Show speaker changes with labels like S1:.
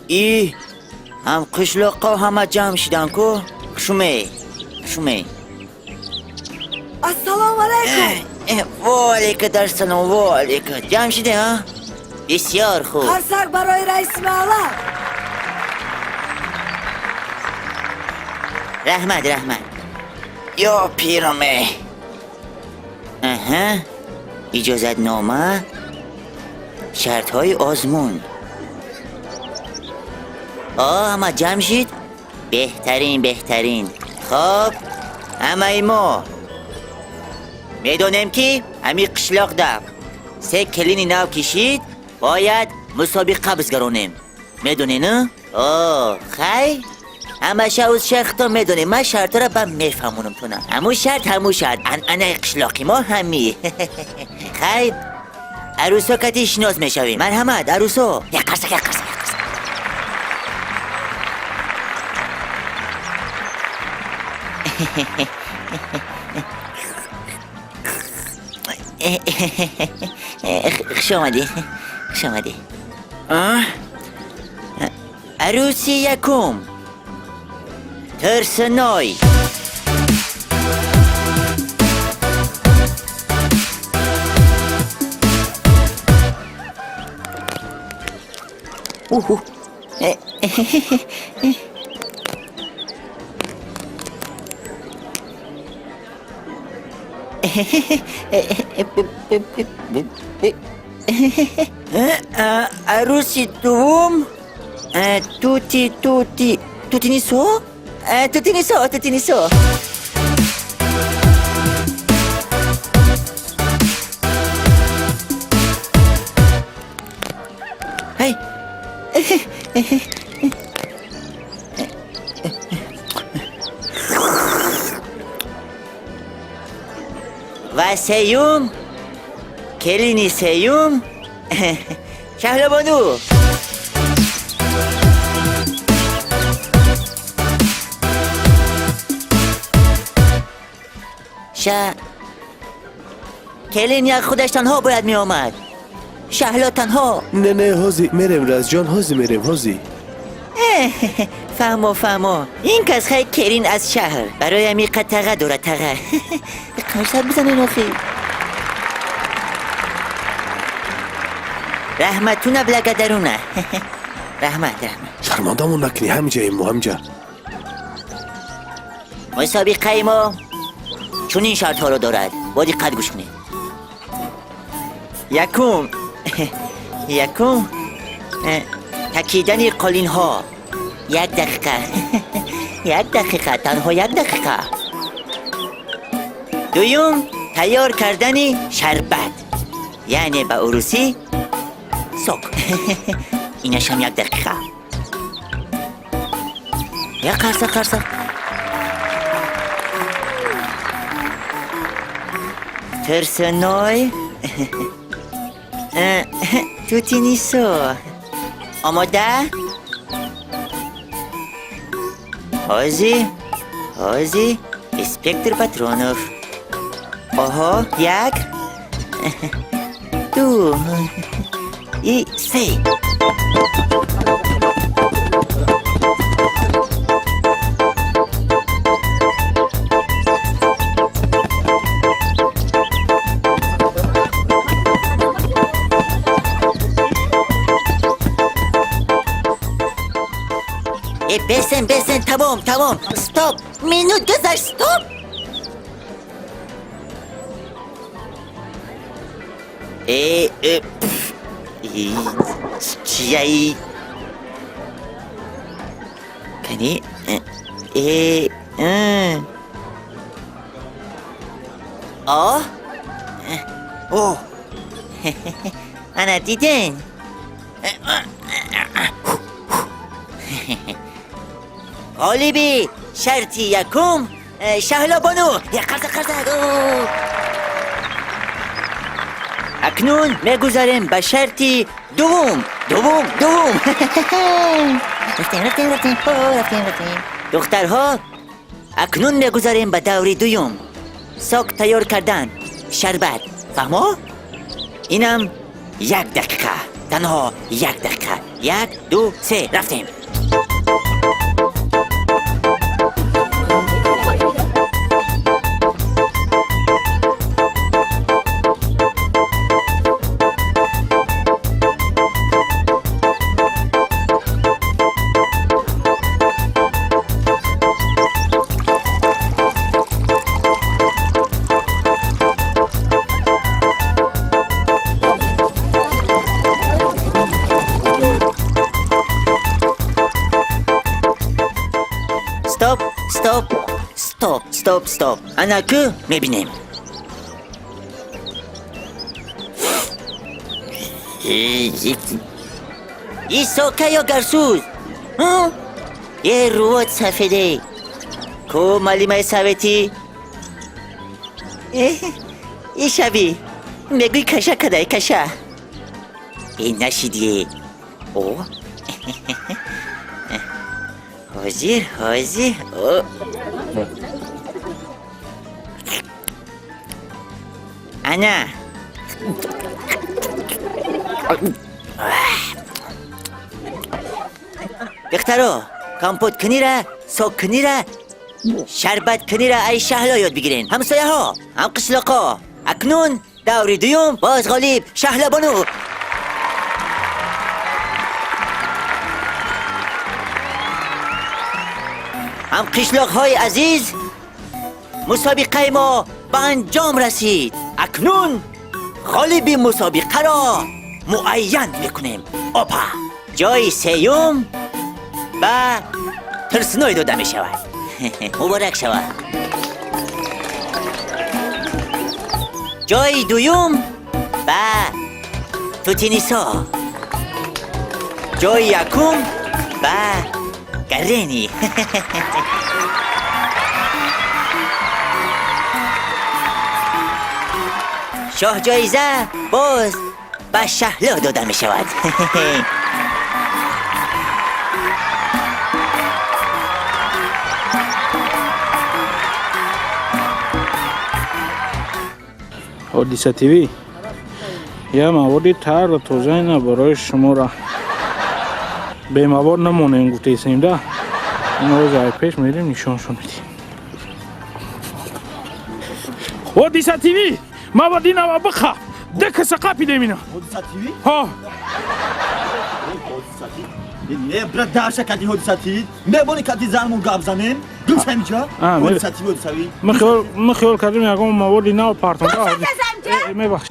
S1: ای هم قشلاقا همه جمع شدن کو شومه
S2: السلام علیکم.
S1: و علیکم در سلام و علیکم. جمع شده ها؟ بسیار خوب.
S2: قرصک برای رئیس محله.
S1: رحمت یا پیرمه. اجازت نامه، شرط های آزمون. همه جمع شید؟ بهترین. خب همه ما میدونیم که همی قشلاق ده 3 کلینی نو کشید باید مسابقه بزگرونیم. میدونی نه؟ خیلی همه شاوز شیختا میدونی من شرط را با میفهمونم تونم. همون شرط انا قشلاقی ما همی. خیلی عروسا کتی شناز میشویم. مرحمت عروسا. یک قرصه. خوش آمدی. عروسی یکم ترسنای. عروسی دوم توتی نیسو. هی و سیوم کلینی سیوم شهلبانو. کلین یک خودش تنها باید می آمد. شهلا تنها.
S3: نه هازی میرم راز جان، هازی میرم هازی.
S1: فهمو این کس خیلی کلین از شهر برای همی قطعه داره تغه. قرصت بزنین آخی. رحمتونا بلگدرونا. رحمت
S3: شرمندامون نکنی، همینجا
S1: مسابقه ما چون این شرط ها رو دارد. با دقت گوش کنید. یکم تکیدن قالین ها 1 دقیقه. 1 دقیقه، تنها 1 دقیقه. دوم تیار کردن شربت، یعنی به عروسی سوک. اینش هم 1 دقیقه. یا قرصه ترسنای. توتی نیسو. آماده؟ هازی اسپکتر پاترونوف. 1 2 3. بسن تمام. استاپ. مینوت گذشت. استاپ. چیایی کنی؟ انا دیدن. غالبی شرطی یکم شهلا بانو. قرصه. اکنون میگذاریم به شرطی دوم. رفتیم. دخترها اکنون میگذاریم به دوری دوم. ساک تیار کردن شربت. فهمو؟ اینم 1 دقیقه. تنها 1 دقیقه. یک دو سه رفتیم. استوب انا که میبینیم. این سوکه یا گرسوز یه روات سفیده کو مالیمه سویتی این شبی میگوی کشه کده کشه این نشیدیه او حاضر انا دخترو کامپوت کنی را سوک کنی را شربت کنی را ای شهلا یاد بگیرین. همسایه ها هم قشلاقا اکنون دوری دویم باز غالب شهلا بانو. هم قشلاق های عزیز مسابقه ما به انجام رسید. اکنون غالب مسابقه را معین میکنیم. اپا جای سیوم و ترسنوی داده می شود. مبارک شود. جای دویم و توتینیسا. جای یکم و گرینی. شاه جایزه باز به شهلا داده می شود.
S4: حادثه تیوی یه موادی تر و توزه اینا برای شما را به مواد نمونه گفته سیم ده این روز های پیش میریم نشانشون میدیم. حادثه تیوی موادی نوا بخوا دکه سقاپی دیمینا.
S5: حادثه تیوی؟
S4: ها
S5: نه برد داشته کدی حادثه تیوی میبونی کدی زنمون گاب زنیم دوست همینجا حادثه تیوی
S4: من خیال کردیم یکم موادی نوا پارتون میبخش